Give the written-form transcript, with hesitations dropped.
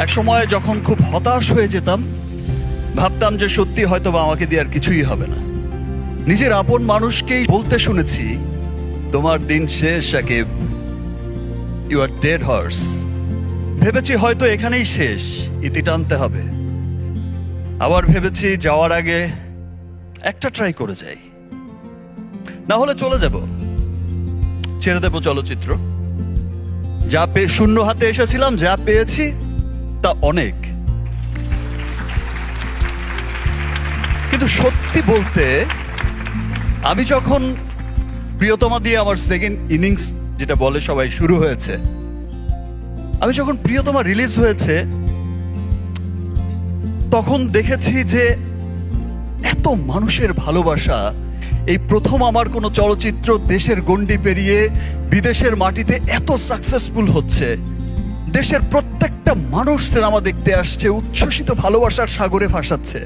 এক সময় যখন খুব হতাশ হয়ে যেতাম, ভাবতাম যে সত্যি হয়তো বা আমাকে দিয়ে আর কিছুই হবে না। নিজের আপন মানুষকেই বলতে শুনেছি, তোমার দিন শেষ Sakib, you are dead horse. ভেবেছি হয়তো এখানেই শেষ, ইতি টানতে হবে। আবার ভেবেছি যাওয়ার আগে একটা ট্রাই করে যাই, না হলে চলে যাব, ছেড়ে দেব চলচ্চিত্র। যা পেয়ে শূন্য হাতে এসেছিলাম, যা পেয়েছি তা অনেক। কিন্তু সত্যি বলতে, আমি যখন প্রিয়তমা দিয়ে আমার সেকেন্ড ইনিংস যেটা বলে সবাই শুরু হয়েছে, আমি যখন প্রিয়তমা রিলিজ হয়েছে তখন দেখেছি যে এত মানুষের ভালোবাসা। এই প্রথম আমার কোনো চলচ্চিত্র দেশের গণ্ডি পেরিয়ে বিদেশের মাটিতে এত সাকসেসফুল হচ্ছে। দেশের প্রত্যেকটা মানুষ সিনেমা দেখতে আসছে, উচ্ছ্বসিত ভালোবাসার সাগরে ভাসাচ্ছে।